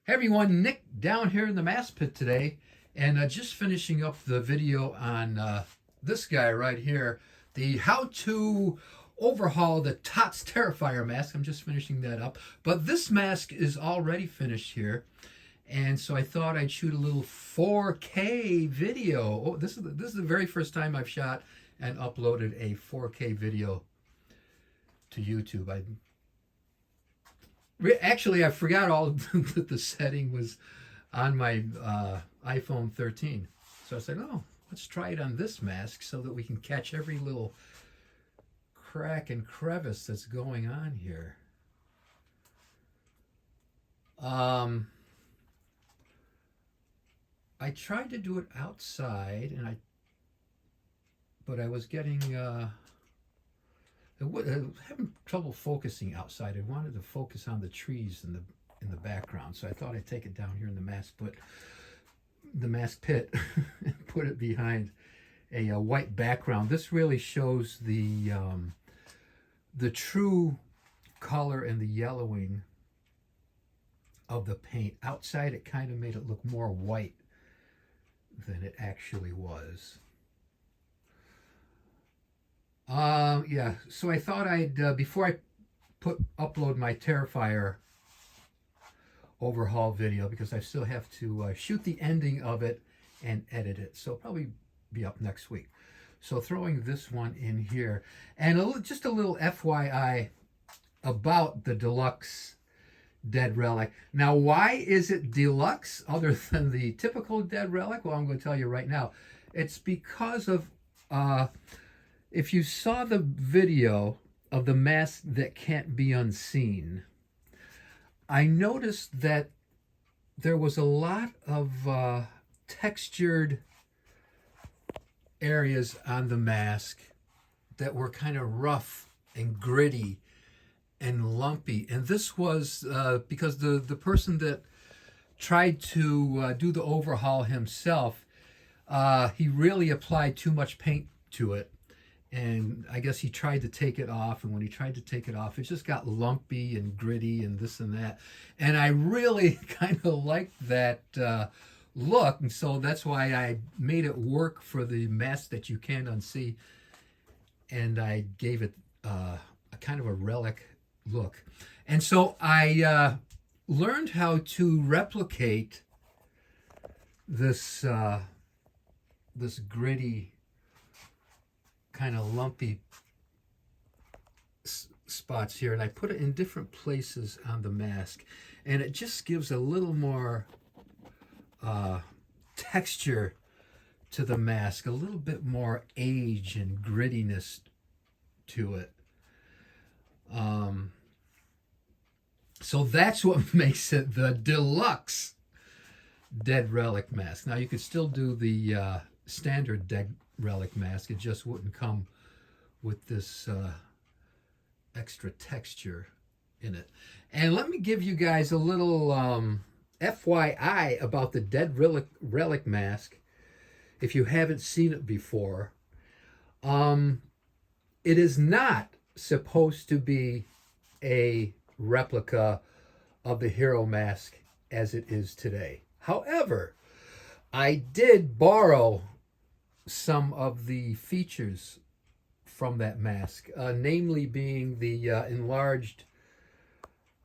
Hey everyone, Nick down here in the mass pit today, and just finishing up the video on this guy right here, the how to overhaul the TOTS Terrifier mask. I'm just finishing that up, but this mask is already finished here, and so I thought I'd shoot a little 4K video. Oh, this is the very first time I've shot and uploaded a 4K video to YouTube. Actually, I forgot all that the setting was on my iPhone 13. So I said, oh, let's try it on this mask so that we can catch every little crack and crevice that's going on here. I tried to do it outside, but I was getting having trouble focusing outside. I wanted to focus on the trees in the background, so I thought I'd take it down here in the mask pit, and put it behind a white background. This really shows the true color and the yellowing of the paint. Outside, it kind of made it look more white than it actually was. Yeah, so I thought I'd, before I upload my Terrifier overhaul video, because I still have to shoot the ending of it and edit it, so it'll probably be up next week. So throwing this one in here, and just a little FYI about the Deluxe Dead Relic. Now, why is it Deluxe other than the typical Dead Relic? Well, I'm going to tell you right now. It's because of... if you saw the video of the mask that can't be unseen, I noticed that there was a lot of textured areas on the mask that were kind of rough and gritty and lumpy. And this was because the person that tried to do the overhaul himself, he really applied too much paint to it. And I guess he tried to take it off, and when he tried to take it off, it just got lumpy and gritty and this and that. And I really kind of liked that look, and so that's why I made it work for the mask that you can't unsee, and I gave it a kind of a relic look. And so I learned how to replicate this this gritty, kind of lumpy spots here, and I put it in different places on the mask, and it just gives a little more texture to the mask, a little bit more age and grittiness to it. So that's what makes it the Deluxe Dead Relic mask. Now, you could still do the standard Dead Relic mask. It just wouldn't come with this extra texture in it. And let me give you guys a little FYI about the Dead Relic mask, if you haven't seen it before. It is not supposed to be a replica of the hero mask as it is today. However, I did borrow some of the features from that mask, namely being the enlarged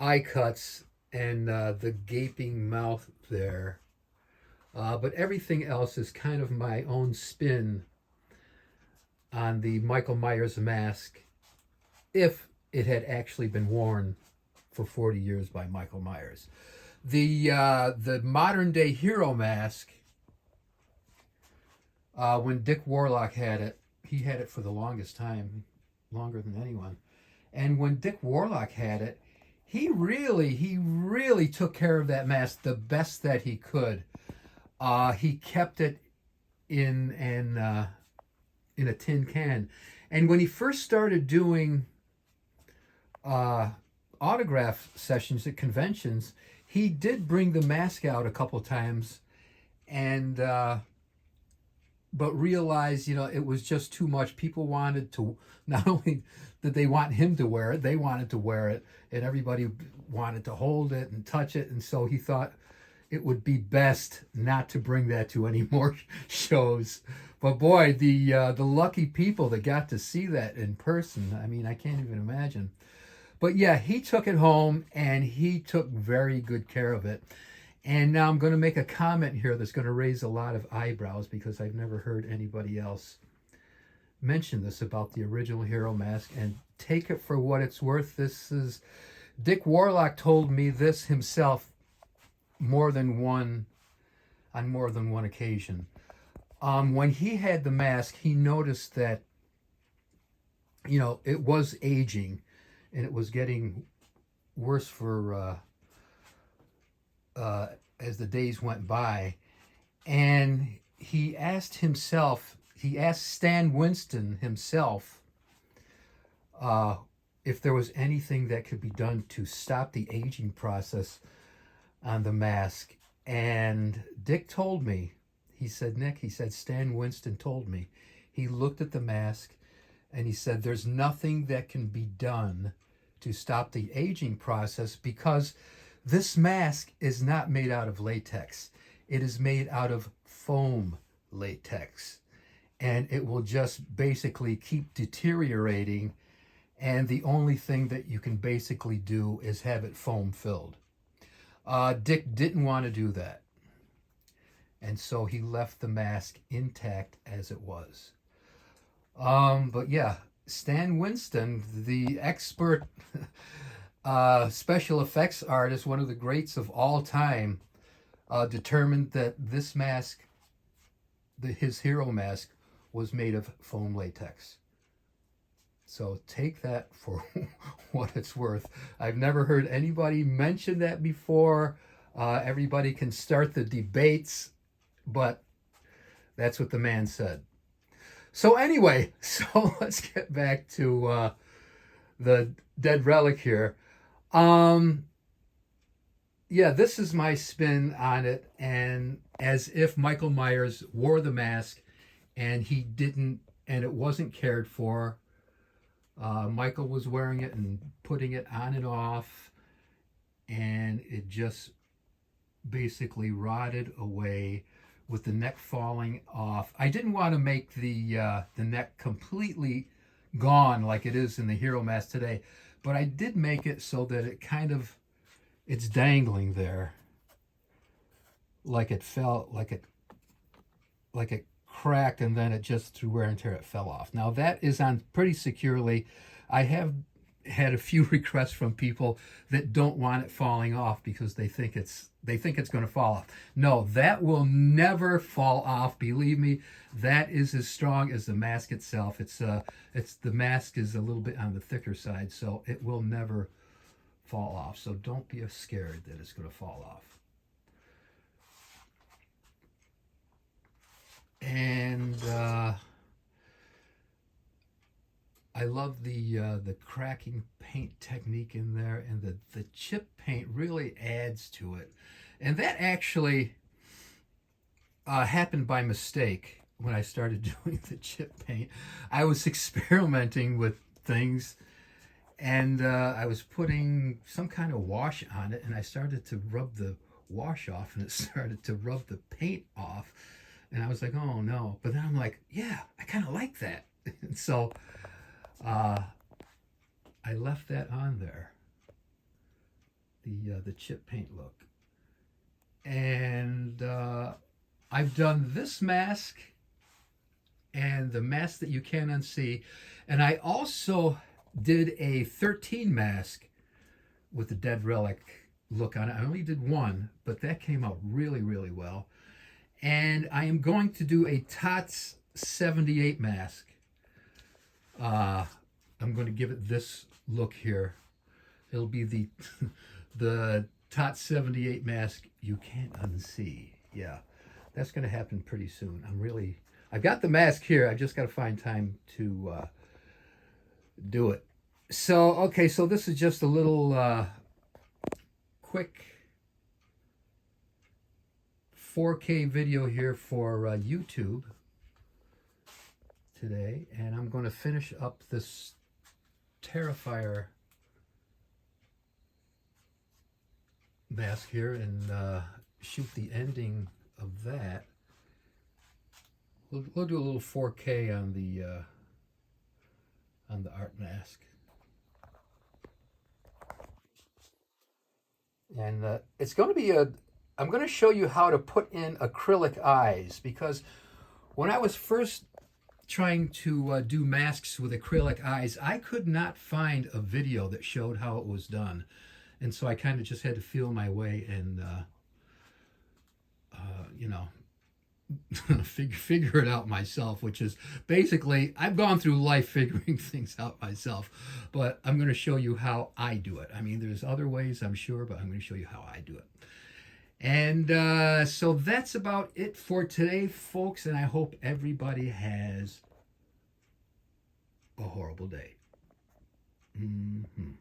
eye cuts and the gaping mouth there. But everything else is kind of my own spin on the Michael Myers mask, if it had actually been worn for 40 years by Michael Myers. The modern day hero mask, when Dick Warlock had it, he had it for the longest time, longer than anyone. And when Dick Warlock had it, he really took care of that mask the best that he could. He kept it in a tin can. And when he first started doing autograph sessions at conventions, he did bring the mask out a couple times and but realized, it was just too much. People wanted to, not only did they want him to wear it, they wanted to wear it, and everybody wanted to hold it and touch it. And so he thought it would be best not to bring that to any more shows. But boy, the lucky people that got to see that in person, I mean, I can't even imagine. But yeah, he took it home and he took very good care of it. And now I'm going to make a comment here that's going to raise a lot of eyebrows because I've never heard anybody else mention this about the original hero mask. And take it for what it's worth. This is Dick Warlock told me this himself on more than one occasion. When he had the mask, he noticed that it was aging, and it was getting worse for as the days went by. And he asked Stan Winston himself if there was anything that could be done to stop the aging process on the mask. And Dick told me, he said, Nick, Stan Winston told me, he looked at the mask and he said, there's nothing that can be done to stop the aging process because this mask is not made out of latex. It is made out of foam latex. And it will just basically keep deteriorating. And the only thing that you can basically do is have it foam filled. Dick didn't want to do that. And so he left the mask intact as it was. But yeah, Stan Winston, the expert special effects artist, one of the greats of all time, determined that this mask, his hero mask, was made of foam latex. So take that for what it's worth. I've never heard anybody mention that before. Everybody can start the debates, but that's what the man said. So anyway, let's get back to the Dead Relic here. Yeah, this is my spin on it, and as if Michael Myers wore the mask and he didn't, and it wasn't cared for. Michael was wearing it and putting it on and off, and it just basically rotted away with the neck falling off. I didn't want to make the neck completely gone like it is in the hero mask today, but I did make it so that it's dangling there, like it fell, like it cracked, and then it just through wear and tear it fell off. Now that is on pretty securely. I have had a few requests from people that don't want it falling off because they think it's going to fall off. No, that will never fall off. Believe me, that is as strong as the mask itself. It's the mask is a little bit on the thicker side, so it will never fall off. So don't be scared that it's going to fall off. And I love the cracking paint technique in there, and the chip paint really adds to it. And that actually happened by mistake when I started doing the chip paint. I was experimenting with things, and I was putting some kind of wash on it, and I started to rub the wash off, and it started to rub the paint off. And I was like, oh no. But then I'm like, yeah, I kind of like that. And so I left that on there, the chip paint look. And I've done this mask and the mask that you can't unsee. And I also did a 13 mask with the Dead Relic look on it. I only did one, but that came out really, really well. And I am going to do a TOTS 78 mask. I'm going to give it this look here. It'll be the the TOTS 78 mask you can't unsee. Yeah, that's going to happen pretty soon. I've got the mask here. I just got to find time to do it. So, okay, so this is just a little quick 4K video here for YouTube. today, and I'm going to finish up this Terrifier mask here and shoot the ending of that. We'll do a little 4K on the art mask. And it's going to be I'm going to show you how to put in acrylic eyes, because when I was first trying to do masks with acrylic eyes, I could not find a video that showed how it was done. And so I kind of just had to feel my way and, you know, figure it out myself, which is basically, I've gone through life figuring things out myself, but I'm going to show you how I do it. I mean, there's other ways, I'm sure, but I'm going to show you how I do it. And so that's about it for today, folks, and I hope everybody has a horrible day. Mm-hmm.